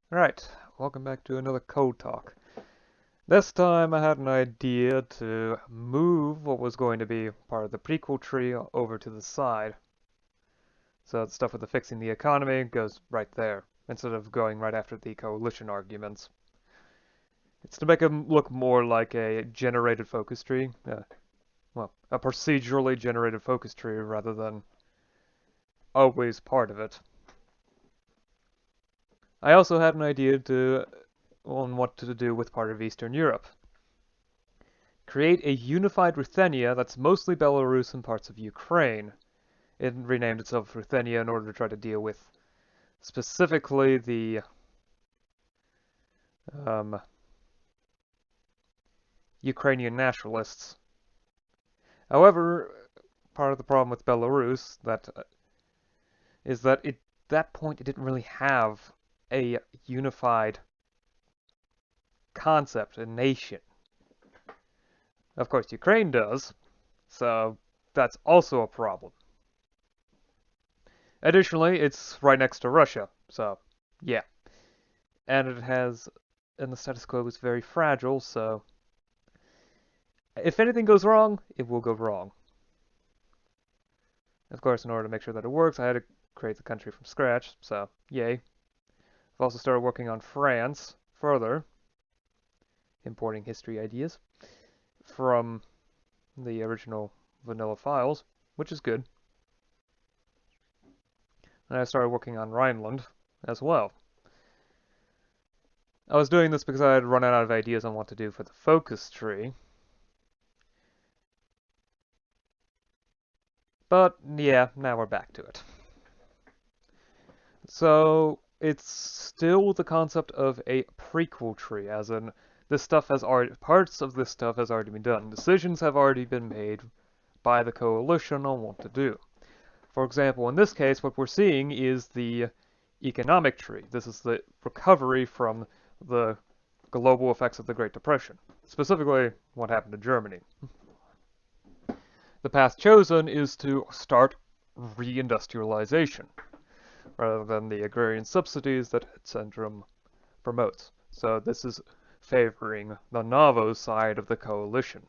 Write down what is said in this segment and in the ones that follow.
Right, welcome back to another Code Talk. This time I had an idea to move what was going to be part of the prequel tree over to the side. So the stuff with the fixing the economy goes right there, instead of going right after the coalition arguments. It's to make them look more like a generated focus tree. Well, a procedurally generated focus tree rather than always part of it. I also had an idea on what to do with part of Eastern Europe. Create a unified Ruthenia that's mostly Belarus and parts of Ukraine. It renamed itself Ruthenia in order to try to deal with specifically the um, Ukrainian nationalists. However, part of the problem with Belarus is that at that point it didn't really have a unified concept, a nation. Of course, Ukraine does, so that's also a problem. Additionally, it's right next to Russia, so yeah. And and the status quo is very fragile, so if anything goes wrong, it will go wrong. Of course, in order to make sure that it works, I had to create the country from scratch, so yay. I've also started working on France further, importing history ideas from the original vanilla files, which is good. And I started working on Rhineland as well. I was doing this because I had run out of ideas on what to do for the focus tree. But yeah, now we're back to it. So it's still the concept of a prequel tree, as in parts of this stuff has already been done. Decisions have already been made by the coalition on what to do. For example, in this case, what we're seeing is the economic tree. This is the recovery from the global effects of the Great Depression, specifically what happened to Germany. The path chosen is to start reindustrialization, rather than the agrarian subsidies that Centrum promotes. So this is favoring the Navo side of the coalition.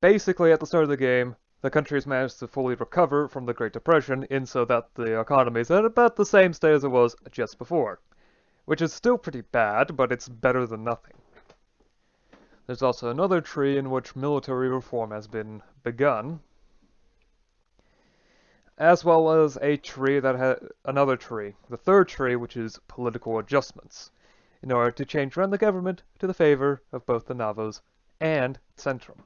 Basically, at the start of the game, the country has managed to fully recover from the Great Depression in so that the economy is at about the same state as it was just before, which is still pretty bad, but it's better than nothing. There's also another tree in which military reform has been begun, as well as a tree that had another tree, the third tree, which is political adjustments, in order to change around the government to the favor of both the Navos and Centrum.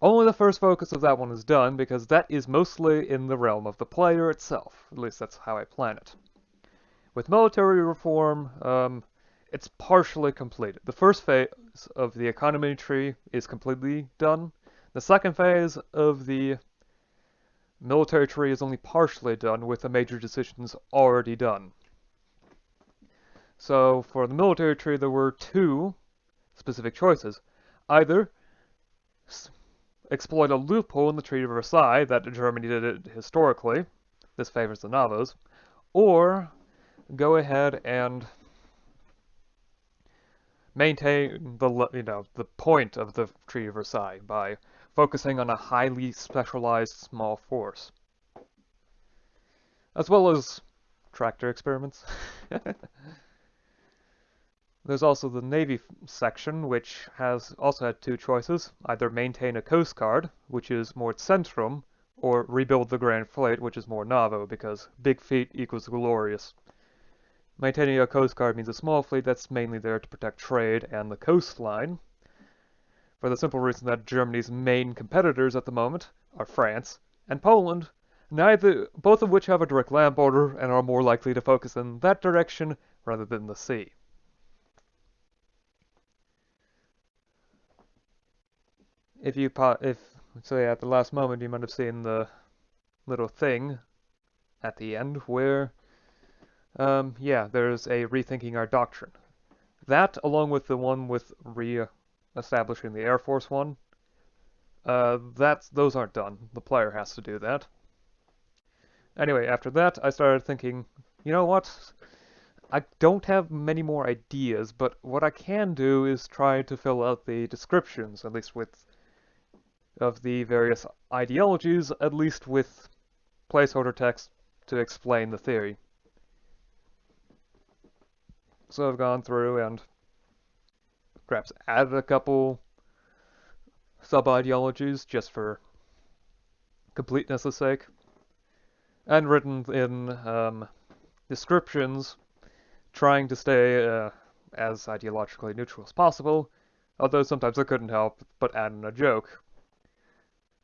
Only the first focus of that one is done because that is mostly in the realm of the player itself. At least that's how I plan it. With military reform, it's partially completed. The first phase of the economy tree is completely done. The second phase of the military tree is only partially done, with the major decisions already done. So for the military tree, there were two specific choices. Either exploit a loophole in the Treaty of Versailles that Germany did it historically, this favors the Navos, or go ahead and maintain the point of the Treaty of Versailles by focusing on a highly specialized small force, as well as tractor experiments. There's also the Navy section, which has also had two choices: either maintain a Coast Guard, which is more Centrum, or rebuild the Grand Fleet, which is more Navo, because big fleet equals glorious. Maintaining a Coast Guard means a small fleet that's mainly there to protect trade and the coastline, for the simple reason that Germany's main competitors at the moment are France and Poland, both of which have a direct land border and are more likely to focus in that direction rather than the sea. If so, yeah, at the last moment you might have seen the little thing at the end where, yeah, there's a rethinking our doctrine. That, along with the one with re-establishing the Air Force one, those aren't done. The player has to do that. Anyway, after that, I started thinking, you know what? I don't have many more ideas, but what I can do is try to fill out the descriptions, at least with of the various ideologies, at least with placeholder text to explain the theory. So I've gone through and perhaps added a couple sub-ideologies just for completeness' sake, and written in descriptions trying to stay as ideologically neutral as possible, although sometimes I couldn't help but add in a joke.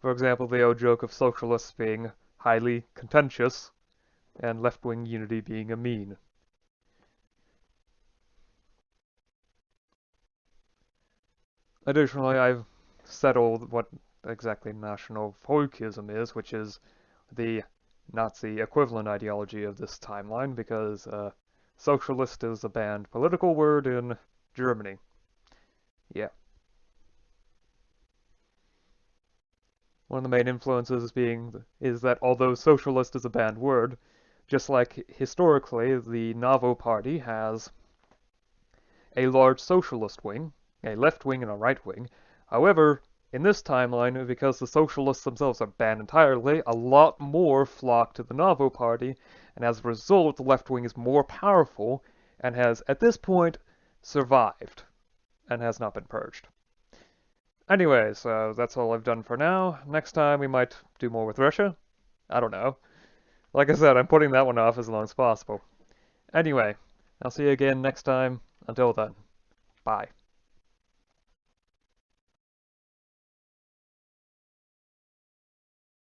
For example, the old joke of socialists being highly contentious and left-wing unity being a mean. Additionally, I've settled what exactly national folkism is, which is the Nazi equivalent ideology of this timeline, because socialist is a banned political word in Germany. Yeah. One of the main influences is that although socialist is a banned word, just like historically the Novo Party has a large socialist wing, a left wing and a right wing. However, in this timeline, because the socialists themselves are banned entirely, a lot more flock to the Novo Party, and as a result, the left wing is more powerful and has, at this point, survived and has not been purged. Anyway, so that's all I've done for now. Next time we might do more with Russia. I don't know. Like I said, I'm putting that one off as long as possible. Anyway, I'll see you again next time. Until then, bye.